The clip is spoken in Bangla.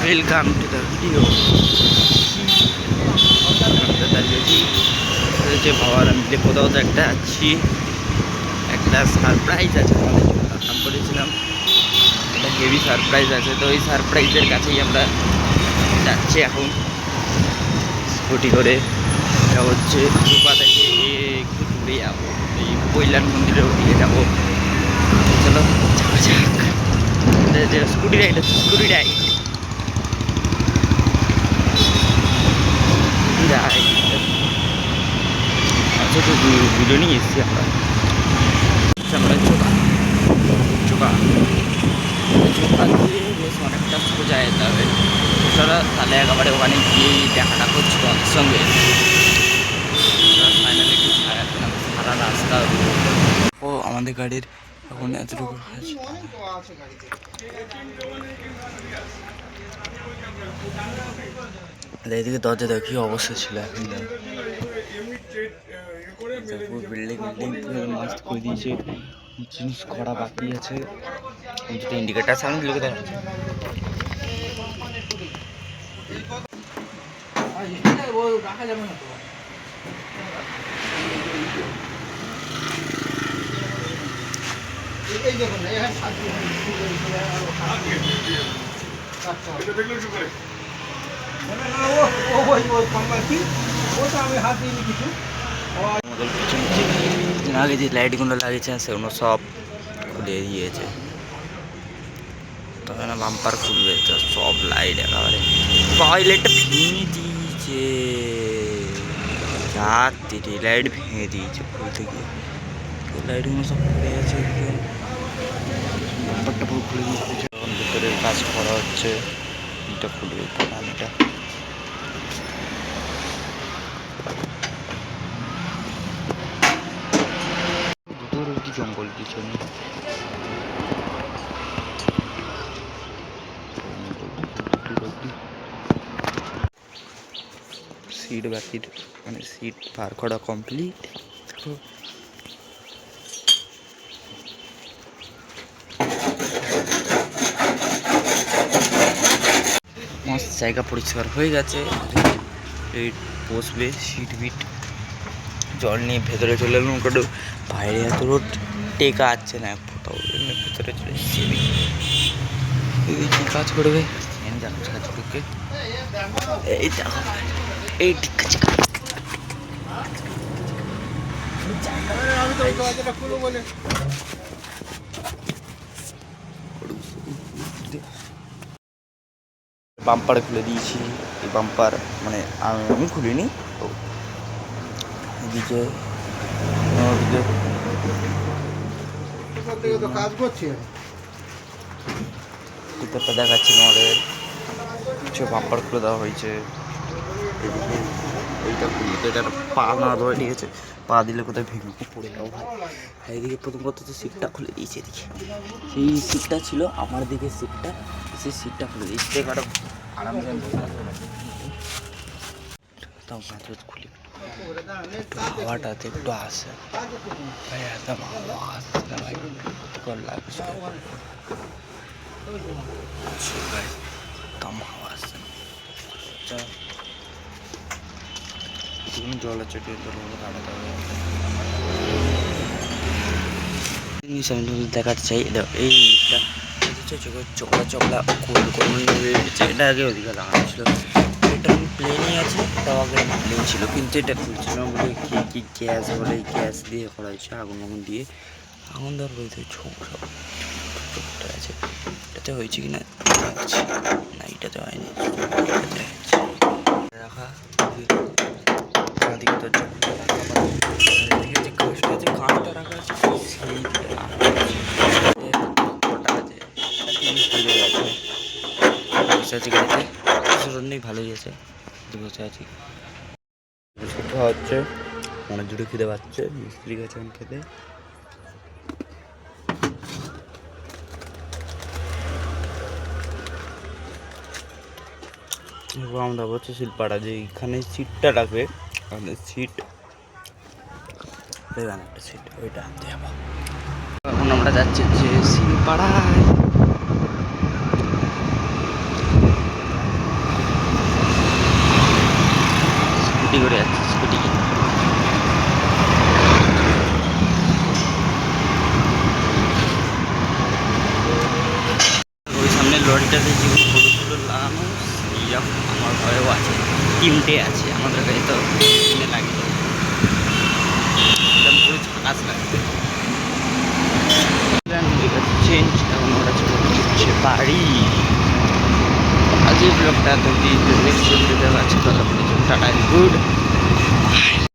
Welcome to the video. দাঁড়িয়েছি ভাবার আমি কোথাও তো একটা আছি, একটা সারপ্রাইজ আছে আমাদের জন্য নাম করেছিলাম, একটা হেভি সারপ্রাইজ আছে। তো ওই সারপ্রাইজের কাছেই আমরা যাচ্ছি এখন স্কুটি করে। এটা হচ্ছে চোপা থেকে একটু দূরে যাবো, এই কৈলান মন্দিরের ওদিকে যাবো। চলো যাক, স্কুটি রাইড হচ্ছে, স্কুটি রাইড আচ্ছা। তো ভিডিও নিয়ে এসেছি আমরা চোপা চোপা চোপা দিয়ে বেশ অনেকটা সোজা যেতে হবে। চলো তাহলে একেবারে ওখানে গিয়েই দেখাটা করছি তোমাদের সঙ্গে। ফাইনালি একটু সারা রাস্তা ও আমাদের গাড়ির এখন এতটুকু এদিকে দরজা দেখো কি অবস্থা ছিল। এখন বিল্ডিং মাস্ত করে দিয়েছে, জিনিস করা বাকি আছে। যেটা ইন্ডিকেটার সামনে লোকে দেখা যাচ্ছে। রাখা যাবে না তো। এই দেখুন এখানে আগে যে লাইটগুলো লাগিয়েছে সেগুলো সব খুলে দিয়েছে, তবে না বাম্পার খুলবে তো সব লাইট একেবারে টয়লেটটা ভেঙে দিয়েছে। রাত্রি লাইট ভেঙে দিয়েছে খুলতে গিয়ে, লাইটগুলো সব খুলে গেছে, বাম্পারটা পুরো খুলে দিয়েছে। এখন ভিতরের কাজ করা হচ্ছে, এটা খুলবে পানিটা। জঙ্গল পিছনে সিট বাকি, মানে সিট পার করা কমপ্লিট। মস্ত জায়গা পরিষ্কার হয়ে গেছে, বসবে সিট বিট। জল নিয়ে ভেতরে চলে এলাম, কারণ বাইরে এত রোদ টেকা আসছে না এক ফোটাও, ভেতরে চলে এসেছি। কি কাজ করবে কাজগুলোকে এই দেখো, এই বাম্পার খুলে দিয়েছি। এই বাম্পার মানে আমি খুলিনি, তো এদিকে কাজ করছে ভিতরটা দেখাচ্ছি তোমাদের। কিছু বাম্পার খুলে দেওয়া হয়েছে। এদিকে এইটা খুলি তো, এটা পা না ধরে ঠিক আছে, পা দিলে কোথায় ভেঙে পড়ে যাবো। এইদিকে প্রথম কথা হচ্ছে সিটটা খুলে দিয়েছে। এদিকে সেই সিটটা ছিল আমার দিকে সিটটা, সেই সিটটা খুলে দিয়েছে, একটা আরামে তাও মাত্র খুলি হাওয়াটাতে একটু আসে ভাই, একদম হাওয়া আসছে না ভাই, কর লাগছে ভাই, একদম হাওয়া আসছে না। জল আছে কাটাতে হবে জিনিস আমি দেখাতে চাই। এইটা চোখলা চোখলা এটা আগে ওদিকে লাগানো ছিল, এটা প্লেনই আছে, এটাও আগে প্লেন ছিল, কিন্তু এটা খুলছিল বলে কি গ্যাস বলে গ্যাস দিয়ে করা হয়েছে, আগুন আগুন দিয়ে আগুন দেওয়ার বলতে ছোকরা আছে। এটাতে হয়েছে কি না না, এটাতে হয়নি, এটাতে রাখা দিকে তো কাঠটা রাখা আছে, বসে আছি গাড়িতে, নেই ভালোই আছে, বসে আছি। ছোট হচ্ছে অনেক জোরে খিদে পাচ্ছে, মিস্ত্রি গেছে আমি খেতে। আমরা বলছি শিলপাড়া, যে এইখানে সিটটা রাখবে, সিট একটা সিট ওইটা আনতে যাবো। এখন আমরা যাচ্ছি যে শিলপাড়ায়, এটাতে যেগুলো ফটো টুলো লাগানো এইরকম আমার ঘরেও আছে, 3টে আছে আমাদের কাছে, তো কিনে লাগিয়ে একদম পুরো ঝাঁকাস লাগবে। চেঞ্জ এখন ওরা চলে হচ্ছে বাড়ি। আজকের ব্লগটা তো নেক্সট ভিডিওতে আছে, ততক্ষণের জন্য টাটা, গুড।